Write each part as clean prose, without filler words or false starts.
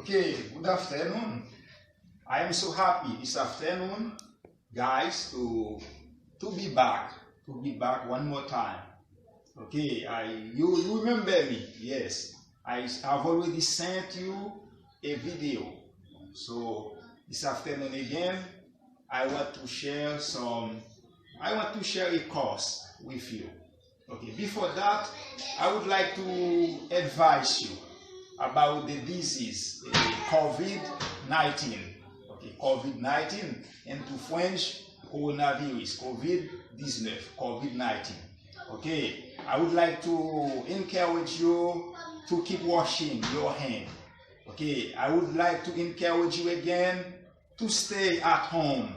Okay, good afternoon. I am so happy this afternoon, guys, to be back one more time. Okay, you remember me? Yes, I have already sent you a video. So this afternoon again, I want to share a course with you. Okay, before that, I would like to advise you about the disease, COVID-19. Okay, COVID-19, into French, coronavirus, COVID-19. Okay, I would like to encourage you to keep washing your hands. Okay, I would like to encourage you again to stay at home.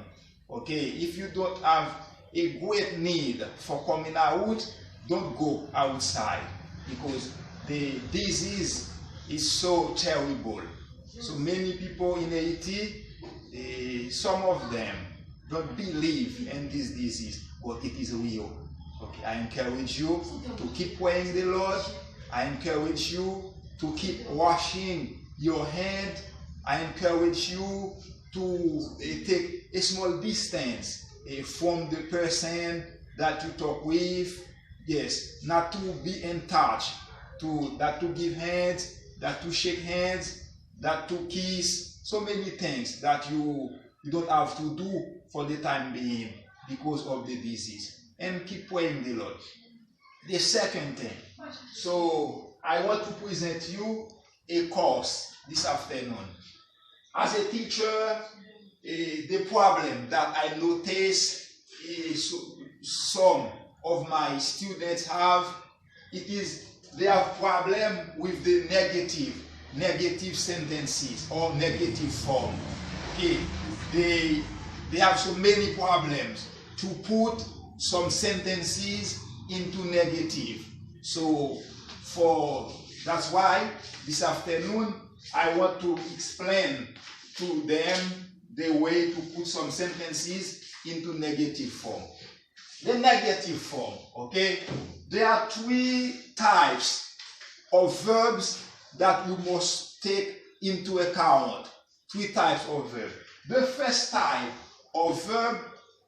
Okay, if you don't have a great need for coming out, don't go outside because the disease is so terrible. So many people in Haiti, some of them don't believe in this disease, but it is real. Okay, I encourage you to keep praying the Lord. I encourage you to keep washing your hand. I encourage you to take a small distance from the person that you talk with. Yes, not to be in touch, not to give hands, not to shake hands, not to kiss, so many things that you don't have to do for the time being because of the disease. And keep praying the Lord. The second thing, so I want to present you a course this afternoon. As a teacher, the problem that I notice is some of my students have, they have problem with the negative sentences or negative form. Okay, they have so many problems to put some sentences into negative. So that's why this afternoon I want to explain to them the way to put some sentences into negative form. The negative form, okay? There are three types of verbs that you must take into account. Three types of verbs. The first type of verb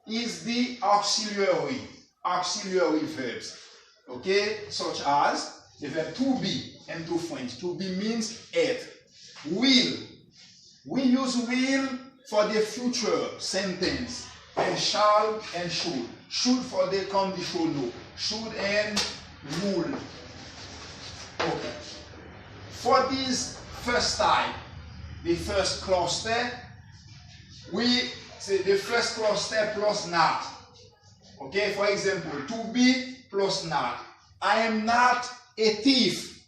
is the auxiliary verbs, okay? Such as the verb to be into French. To be means être. Will. We use will for the future sentence, and shall and should. Should for the conditional. Should and will. Okay. For this first type, the first cluster, we say the first cluster plus not. Okay, for example, to be plus not. I am not a thief.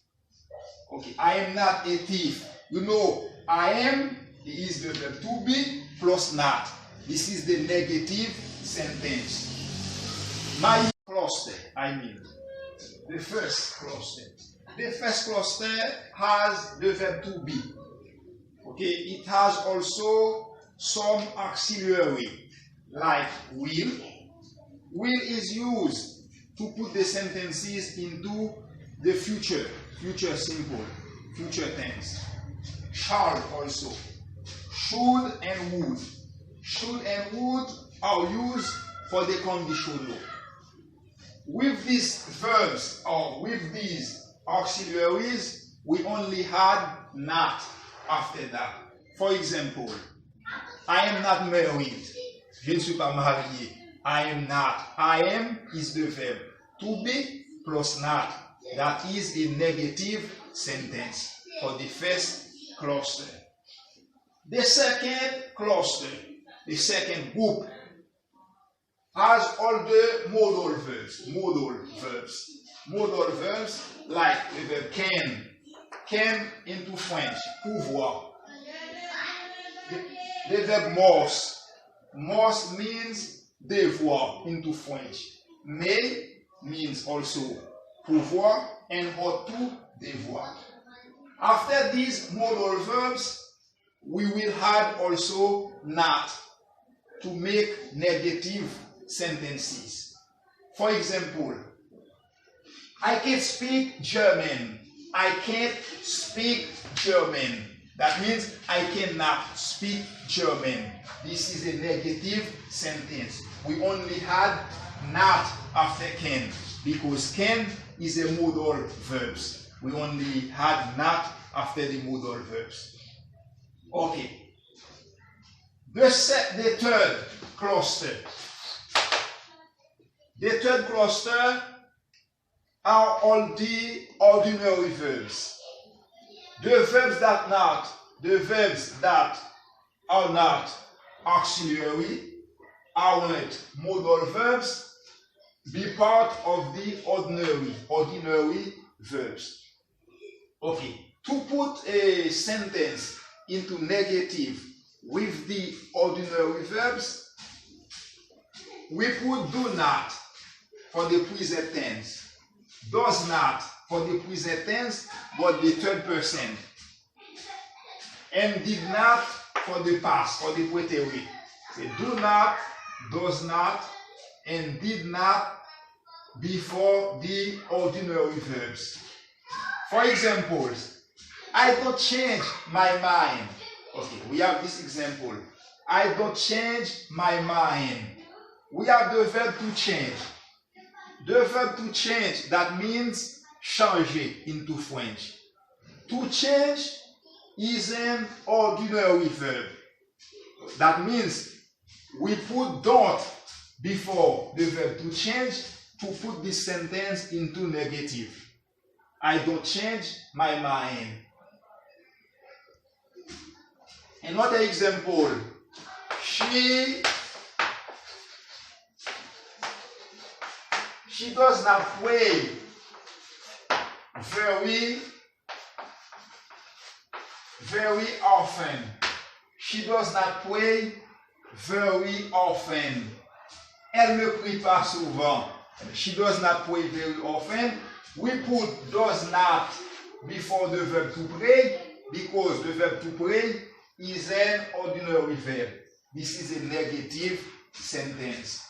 Okay, I am not a thief. You know, I am is the verb to be plus not. This is the negative sentence. My cluster, the first cluster. The first cluster has the verb to be. Okay, it has also some auxiliary like will. Will is used to put the sentences into the future simple, future tense. Shall also. Should and would. Should and would are used for the conditional. With these verbs or with these auxiliaries, we only had not after that. For example, I am not married. Je ne suis pas marié. I am not. I am is the verb. To be plus not. That is a negative sentence for the first cluster. The second cluster, the second group, has all the modal verbs. Modal verbs like the verb can. Can into French, pouvoir. The verb must. Must means devoir into French. Mais means also pouvoir and ought to devoir. After these modal verbs, we will add also not to make negative sentences. For example, I can't speak German. I can't speak German. That means I cannot speak German. This is a negative sentence. We only had not after can because can is a modal verbs. We only had not after the modal verbs. Okay. The third cluster. The third cluster are all the ordinary verbs. The verbs that are not auxiliary, aren't modal verbs, be part of the ordinary verbs. Okay, to put a sentence into negative with the ordinary verbs, we put do not for the present tense, does not for the present tense, but the third person, and did not for the past, for the preterite. So do not, does not, and did not before the ordinary verbs. For examples, I don't change my mind. Okay, we have this example. I don't change my mind. We have the verb to change. The verb to change, that means changer into French. To change is an ordinary verb. That means we put don't before the verb to change to put this sentence into negative. I don't change my mind. Another example, she does not pray very often. She does not pray very often. Elle ne prie pas souvent. She does not pray very often. We put does not before the verb to pray because the verb to pray is an ordinary verb. This is a negative sentence.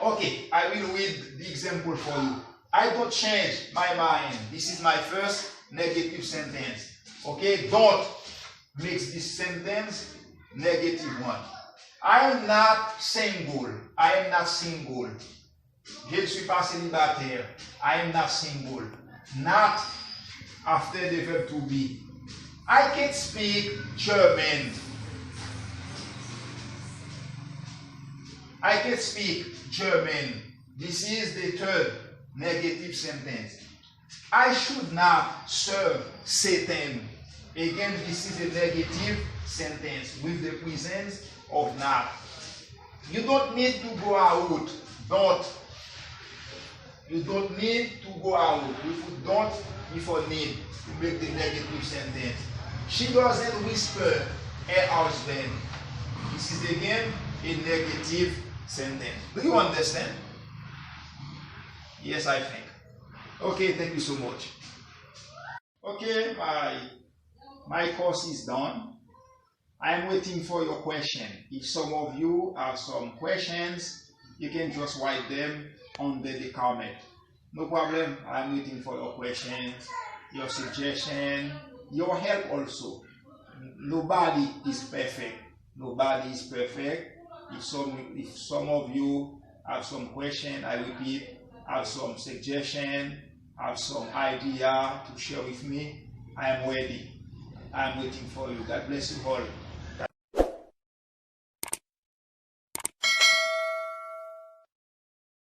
Okay, I will read the example for you. I don't change my mind. This is my first negative sentence. Okay, don't makes this sentence negative one. I am not single. I am not single. Je ne suis pas célibataire. I am not single. Not after the verb to be. I can't speak German. I can speak German. This is the third negative sentence. I should not serve Satan. Again, this is a negative sentence with the presence of not. You don't need to go out. Don't. You don't need to go out. We put don't before need to make the negative sentence. She doesn't whisper her husband. This is again a negative sentence. Do you understand? Yes, I think. Okay, thank you so much. Okay, my course is done. I am waiting for your question. If some of you have some questions, you can just write them under the comment. No problem. I'm waiting for your questions, your suggestion, your help also. Nobody is perfect. Nobody is perfect. If some of you have some question, I repeat, have some suggestion, have some idea to share with me, I am ready. I am waiting for you. God bless you all.